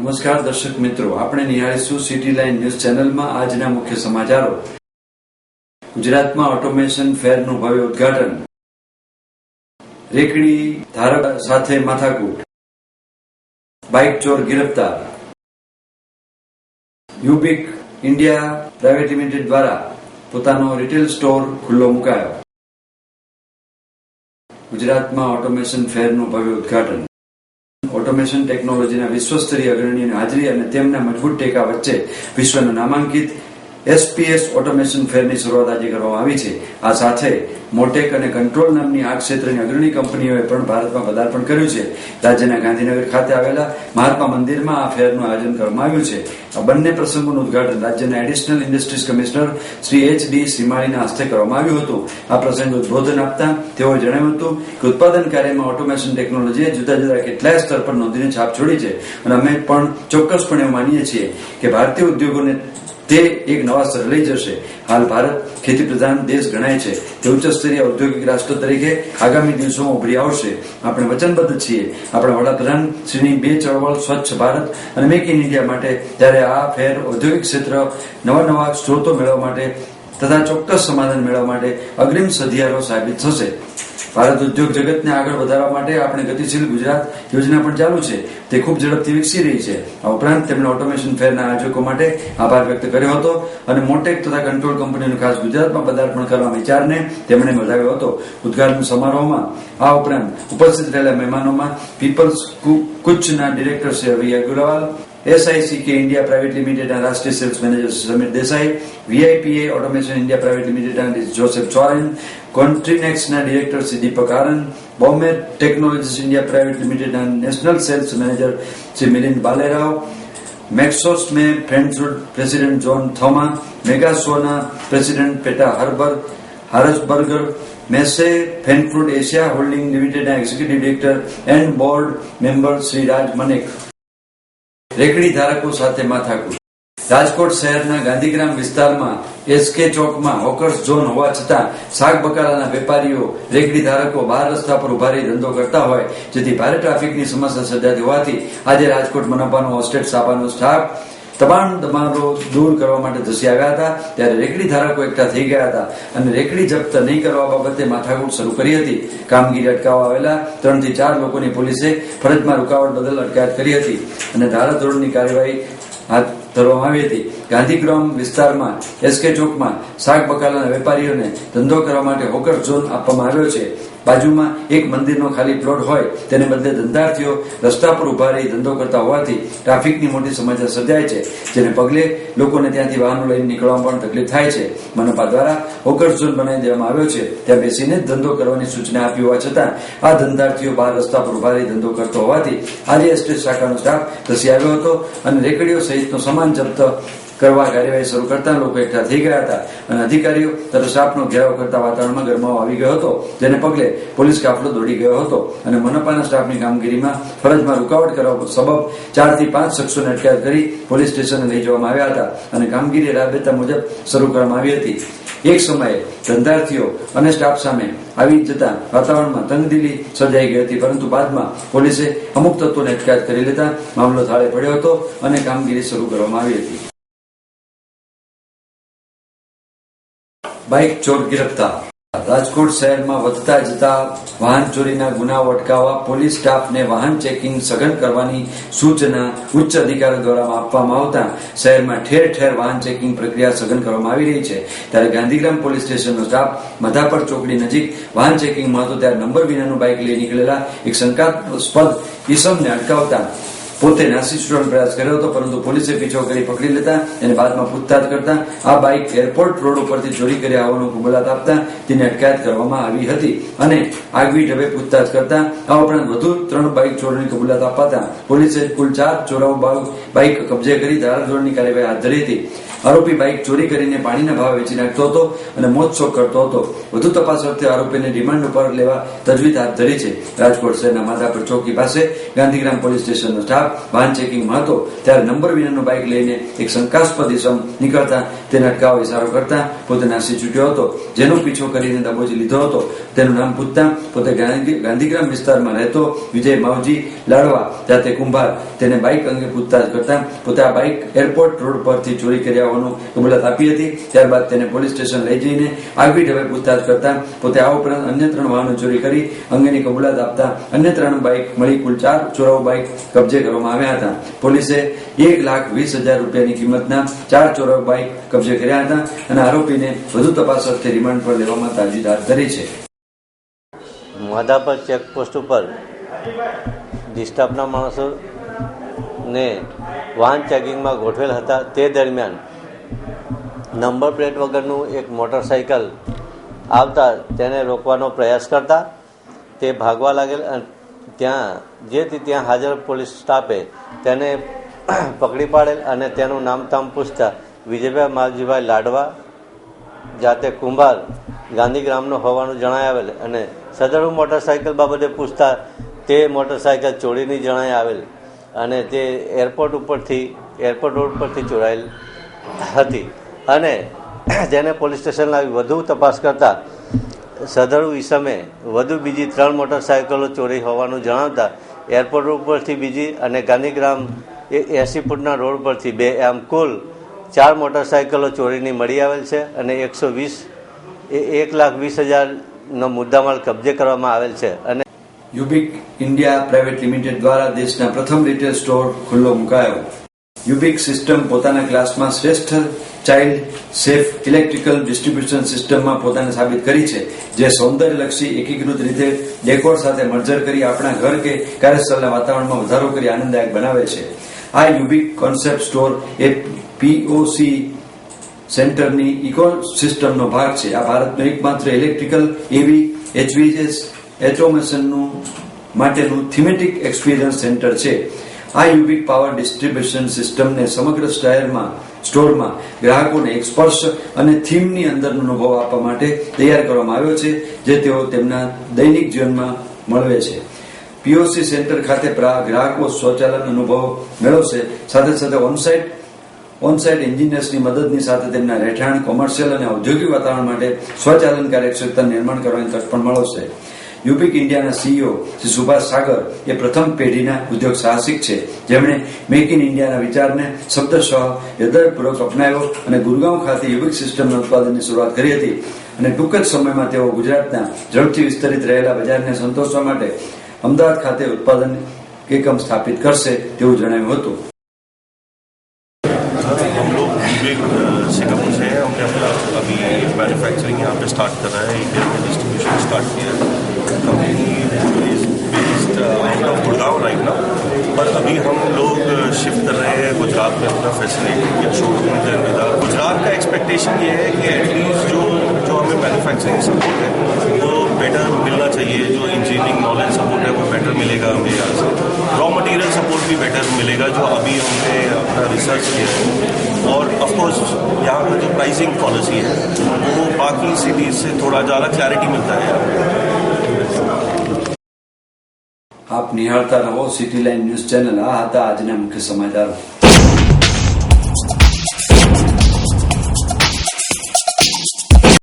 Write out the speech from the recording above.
નમસ્કાર દર્શક મિત્રો, આપણે નિહાળીશું સિટી લાઇન ન્યૂઝ ચેનલમાં આજના મુખ્ય સમાચારો. ગુજરાતમાં ઓટોમેશન ફેરનું ભવ્ય ઉદ્ઘાટન, રેકડી ધારક સાથે માથાકૂટ, બાઇક ચોર ગિરફતાર, યુબિક ઇન્ડિયા પ્રાઇવેટ લિમિટેડ દ્વારા પોતાનો રિટેલ સ્ટોર ખુલ્લો મુકાયો. ગુજરાતમાં ઓટોમેશન ફેરનું ભવ્ય ઉદ્ઘાટન. ઓટોમેશન ટેકનોલોજીના વિશ્વસ્તરીય અગ્રણીની હાજરી અને તેમના મજબૂત ટેકા વચ્ચે વિશ્વના નામાંકિત SPS ઓટોમેશન ફેરની શરૂઆત આજે કરવામાં આવી છે. આ સાથે મોટેક અને કંટ્રોલ નામની આ ક્ષેત્રની અગ્રણી કંપનીઓએ પણ ભારતમાં પદાર્પણ કર્યું છે. રાજ્યના ગાંધીનગર ખાતે આવેલા મહાત્મા મંદિરમાં આ ફેરનું આયોજન કરવામાં આવ્યું છે. આ બંને પ્રસંગોનું ઉદ્ઘાટન રાજ્યના additional industries commissioner Shri HD શ્રીમાળીના હસ્તે કરવામાં આવ્યું હતું. આ પ્રસંગે ઉદબોધન આપતા તેઓએ જણાવ્યું હતું કે ઉત્પાદન કાર્યમાં ઓટોમેશન ટેકનોલોજીએ જુદા જુદા કેટલાય સ્તર પર નોંધીને છાપ છોડી છે અને અમે પણ ચોક્કસપણે એવું માનીએ છીએ કે ભારતીય ઉદ્યોગોને તે એક નવા સ્તરે લઈ જશે. હાલ ભારત ખેતી પ્રધાન દેશ ગણાય છે. તે ઉચ્ચ સ્તરીય ઔદ્યોગિક રાષ્ટ્ર તરીકે આગામી દિવસોમાં ઉભરી આવશે. આપણે વચનબદ્ધ છીએ આપણા વડાપ્રધાન શ્રીની બે ચળવળ સ્વચ્છ ભારત અને મેક ઇન ઇન્ડિયા માટે. ત્યારે આ ફેર ઔદ્યોગિક ક્ષેત્ર નવા સ્ત્રોતો મેળવવા માટે તથા ચોક્કસ સમાધાન મેળવવા માટે અગ્રીમ સધિયારો સાબિત થશે. ભારત ઉદ્યોગ જગતને આગળ વધારવા માટે આપણે ગતિશીલ ગુજરાત યોજના પણ ચાલુ છે. તે ખૂબ ઝડપથી વિકસી રહી છે. આ ઉપરાંત તેમણે ઓટોમેશન ફેરના આયોજકો માટે આભાર વ્યક્ત કર્યો હતો અને મોટેક તથા કંટ્રોલ કંપનીનું ખાસ ગુજરાતમાં પદાર્પણ કરવા વિચારને તેમણે વધાવ્યો હતો. ઉદ્ઘાટન સમારોહમાં આ ઉપરાંત ઉપસ્થિત રહેલા મહેમાનોમાં પીપલ્સ કુચના director Shri Ravi Agarwal, SICK India Private લિમિટેડના રાષ્ટ્રીય sales manager Sameer Desai, VIPA Automation India Private લિમિટેડના જોસેફ ચોરેન, કોન્ટ્રીનેક્સના director Shri Deepak Anand, Bombay Technologies India Private લિમિટેડના national sales manager Shri Milind Balerao, મેક્સોસ્મે ફ્રેન્ડ્સવુડ પ્રેસિડેન્ટ જોન થોમા, મેગાસોના પ્રેસિડેન્ટ પેટા હારસબર્ગર, મેસે ફેનફૂડ એશિયા હોલ્ડિંગ લિમિટેડના executive director and board member Shri Raj Manek. રેકડી ધારકો સાથે માથાકૂટ. રાજકોટ શહેરના ગાંધીગ્રામ વિસ્તારમાં SK ચોકમાં હોકર્સ ઝોન હોવા છતાં શાક બકાલાના વેપારીઓ રેકડી ધારકો બહાર રસ્તા પર ઉભા રહી ધંધો કરતા હોય, જેથી ભારે ટ્રાફિકની સમસ્યા સર્જાતી હોવાથી આજે રાજકોટ મનપાનો ઓસ્ટેટ સાપાનો સ્ટાફ તમામ દબાણો દૂર કરવા માટે ધસી આવ્યા હતા. ત્યારે રેકડી ધારકો એકઠા થઈ ગયા હતા અને રેકડી જપ્ત નહીં કરવા બાબતે માથાકૂટ શરૂ કરી હતી. કામગીરી અટકાવવા આવેલા 3 થી 4 લોકોની પોલીસે ફરજમાં રૂકાવટ બદલ અટકાયત કરી હતી અને ધારાધોરણની કાર્યવાહી હાથ ધરવામાં આવી હતી. ગાંધીગ્રામ વિસ્તારમાં SK ચોકમાં શાક બકાલાના વેપારીઓને ધંધો કરવા માટે હોકર ઝોન આપવામાં આવ્યો છે. બાજુમાં એક મંદિરનો ખાલી પ્લોટ હોય તેને બદલે ધંધાર્થીઓ રસ્તા પર ઉભા રહી ધંધો કરતા હોવાથી ટ્રાફિકની મોટી સમસ્યા સર્જાય છે, જેને પગલે લોકોને ત્યાંથી વાહનો લઈને નીકળવામાં પણ તકલીફ થાય છે. મનપા દ્વારા હોકર ઝોન બનાવી દેવામાં આવ્યો છે. ત્યાં બેસીને જ ધંધો કરવાની સૂચના આપી હોવા છતાં આ ધંધાર્થીઓ બહાર રસ્તા પર ઉભા રહી ધંધો કરતો હોવાથી આજે એસટી શાખાનો સ્ટાફ ધસી આવ્યો હતો અને રેકડીઓ સહિતનો સામાન જપ્ત કરવા કાર્યવાહી શરૂ કરતા લોકો એકઠા થઈ ગયા હતા અને અધિકારીઓ તથા સ્ટાફનો ઘેરાવ કરતા વાતાવરણમાં ગરમાવો આવી ગયો હતો, જેને પગલે પોલીસ કાફલો દોડી ગયો હતો અને મનપાના સ્ટાફની કામગીરીમાં ફરજમાં રૂકાવટ કરવા સબબ 4 થી 5 શખ્સોને અટકાયત કરી પોલીસ સ્ટેશને લઈ જવામાં આવ્યા હતા અને કામગીરી રાબેતા મુજબ શરૂ કરવામાં આવી હતી. એક સમયે ધંધાર્થીઓ અને સ્ટાફ સામે આવી જતા વાતાવરણમાં તંગદિલી સર્જાઈ ગઈ હતી, પરંતુ બાદમાં પોલીસે અમુક તત્વોને અટકાયત કરી લેતા મામલો થાળે પડ્યો હતો અને કામગીરી શરૂ કરવામાં આવી હતી. બાઇક ચોર ગિરફતાર. રાજકોટ શહેરમાં વધતા જતા વાહન ચોરીના ગુનાઓ અટકાવવા પોલીસ સ્ટાફને વાહન ચેકિંગ સઘન કરવાની સૂચના ઉચ્ચ અધિકારીઓ દ્વારા આપવામાં આવતા શહેરમાં ઠેર ઠેર વાહન ચેકિંગ પ્રક્રિયા સઘન કરવામાં આવી રહી છે. ત્યારે ગાંધીગ્રામ પોલીસ સ્ટેશનનો સ્ટાફ મધાપર ચોકડી નજીક વાહન ચેકિંગમાં હતો ત્યારે નંબર વિનાનું બાઇક લઈ નીકળેલા એક શંકાસ્પદ ઈસમને અટકાવતા પોતે નાસી છૂટવાનો પ્રયાસ કર્યો હતો, પરંતુ પોલીસે પીછો કરી પકડી લેતા અને બાદમાં પૂછતાછ કરતા આ બાઇક એરપોર્ટ રોડ ઉપરથી ચોરી કર્યા હોવાનું કબૂલાત આપતા તેની અટકાયત કરવામાં આવી હતી અને આગવી ઢબે પૂછતાછ કરતા આ ઉપરાંત વધુ 3 બાઇક ચોરીની કબૂલાત અપાતા પોલીસે કુલ 4 ચોરાઉ બાઇક કબજે કરી ધારાધોરણની કાર્યવાહી હાથ ધરી હતી. આરોપી બાઇક ચોરી કરીને પાણીના ભાવે વેચી નાખતો હતો અને મોજશોખ કરતો હતો. વધુ તપાસ અર્થે આરોપીને રિમાન્ડ ઉપર લેવા તજવીજ હાથ ધરી છે. રાજકોટ શહેરના માધાપર ચોકી પાસે ગાંધીગ્રામ પોલીસ સ્ટેશનનો સ્ટાફ વાહન ચેકિંગમાં હતો ત્યારે નંબર વિનાનું બાઇક લઈને એક શંકાસ્પદ ઇસમ નીકળતા તેને અટકાવવા ઇશારો કરતા પોતે નાસી છૂટ્યો હતો, જેનો પીછો કરીને દબોચી લીધો હતો. તેનું નામ પૂછતા પોતે ગાંધીગ્રામ વિસ્તારમાં રહેતો વિજય માવજી લાડવા જાતે કુંભાર તેને બાઇક અંગે પૂછતાછ કરતા પોતે આ બાઇક એરપોર્ટ રોડ પરથી ચોરી કર્યા હોવાનું કબૂલાત આપી હતી. ત્યારબાદ તેને પોલીસ સ્ટેશન લઈ જઈને આગવી ઢબે પૂછતાછ કરતા પોતે આ ઉપરાંત અન્ય 3 વાહનો ચોરી કરી અંગેની કબૂલાત આપતા અન્ય 3 બાઇક મળી કુલ 4 ચોરાઉ બાઇક કબજે કરવામાં આવ્યા હતા. પોલીસે 1,20,000 રૂપિયાની કિંમતના 4 ચોરાઉ બાઇક કબજે કર્યા હતા અને આરોપીને વધુ તપાસ અર્થે રિમાન્ડ પર લેવામાં તાકીદ હાથ ધરી છે. માધાપર ચેકપોસ્ટ ઉપર ડિસ્ટર્બના માણસોને વાહન ચેકિંગમાં ગોઠવેલ હતા. તે દરમિયાન નંબર પ્લેટ વગરનું એક મોટરસાઇકલ આવતા તેને રોકવાનો પ્રયાસ કરતા તે ભાગવા લાગેલ. ત્યાં હાજર પોલીસ સ્ટાફે તેને પકડી પાડેલ અને તેનું નામતામ પૂછતા વિજયભાઈ માવજીભાઈ લાડવા જાતે કુંભાર ગાંધીગ્રામનો હોવાનું જણાય આવેલ અને સદરુ મોટરસાઇકલ બાબતે પૂછતા તે મોટરસાઇકલ ચોરીની જણાય આવેલ અને તે એરપોર્ટ રોડ પરથી ચોરાયેલ હતી અને તેને પોલીસ સ્ટેશન લાવી વધુ તપાસ કરતા સદરુ ઈસમે વધુ બીજી 3 મોટરસાઇકલો ચોરી હોવાનું જણાવતા એરપોર્ટ રોડ પરથી બીજી અને ગાંધીગ્રામ 80 ફૂટના રોડ પરથી 2 આમ કુલ 4 મોટરસાઇકલો ચોરીની મળી આવેલ છે અને 1,20,000નો મુદ્દામાલ કબજે કરવામાં આવેલ છે. અને યુબિક ઇન્ડિયા પ્રાઇવેટ લિમિટેડ દ્વારા દેશના પ્રથમ રિટેલ સ્ટોર ખુલ્લો મુકાયો. યુબિક સિસ્ટમ પોતાના ક્લાસમાં શ્રેષ્ઠ ચાઇલ્ડ સેફ ઇલેક્ટ્રિકલ ડિસ્ટ્રીબ્યુશન સિસ્ટમમાં પોતાને સાબિત કરી છે, જે સૌંદર્યલક્ષી એકીકૃત રીતે ડેકોર સાથે મર્જર કરી આપણા ઘર કે કાર્યસ્થળના વાતાવરણમાં વધારો કરી આનંદદાયક બનાવે છે. આ યુબિક કોન્સેપ્ટ સ્ટોર એ પીઓસી સેન્ટરની ઇકોસિસ્ટમનો ભાગ છે. આ ભારતનો એકમાત્ર ઇલેક્ટ્રિકલ એવી એચવીએસ ઓટોમેશનનું માટેનું થીમેટિક એક્સપિરિયન્સ સેન્ટર છે. આ યુબિક પાવર ડિસ્ટ્રીબ્યુશન સિસ્ટમને સમગ્ર સ્ટોરમાં ગ્રાહકોને એક સ્પર્શ અને થીમની અંદરનો અનુભવ આપવા માટે તૈયાર કરવામાં આવ્યો છે, જે તેઓ તેમના દૈનિક જીવનમાં મળવે છે. પીઓસી સેન્ટર ખાતે ગ્રાહકો સ્વચાલન અનુભવ મેળવશે, સાથે સાથે ઓનસાઇટ એન્જિનિયર્સની મદદની સાથે તેમના રહેઠાણ, કોમર્શિયલ અને ઔદ્યોગિક વાતાવરણ માટે સ્વચાલન કાર્યક્ષમતા નિર્માણ કરવાની તક પણ મળશે. યુબિક ઇન્ડિયાના સીઈઓ શ્રી સુભાષ સાગર એ પ્રથમ પેઢીના ઉદ્યોગ સાહસિક છે, જેમણે મેક ઇન ઇન્ડિયાના વિચારને શબ્દશઃ હૃદયપૂર્વક અપનાવ્યો અને ગુરગાંવ ખાતે યુબિક સિસ્ટમના ઉત્પાદનની શરૂઆત કરી હતી અને ટૂંક જ સમયમાં તેઓ ગુજરાતના ઝડપથી વિસ્તરિત રહેલા બજારને સંતોષવા માટે અમદાવાદ ખાતે ઉત્પાદન એકમ સ્થાપિત કરશે તેવું જણાવ્યું હતું. सिंगापुर से हमने अपना अभी मैन्युफैक्चरिंग यहाँ पे स्टार्ट कर रहा है, इंडिया में डिस्ट्रीब्यूशन स्टार्ट किया है. Company is based out of Gurgaon right now, पर अभी हम लोग शिफ्ट कर रहे हैं गुजरात में अपना फैसिलिटी या शोरूम के अंदर. गुजरात का एक्सपेक्टेशन ये है कि एटलीस्ट जो हमें मैन्युफैक्चरिंग सपोर्ट है वो बेटर मिलना चाहिए. जो इंजीनियरिंग नॉलेज सपोर्ट है वो बेटर मिलेगा हमें यहाँ से. रॉ मटेरियल सपोर्ट भी बेटर मिलेगा जो अभी हमने अपना रिसर्च किया है. और ऑफकोर्स यहाँ का जो प्राइसिंग पॉलिसी है वो बाकी सिटीज से थोड़ा ज़्यादा क्लैरिटी मिलता है. આપ નિહાળતા રહો સિટી લાઇન ન્યૂઝ ચેનલ. આ હતા આજના મુખ્ય સમાચારો.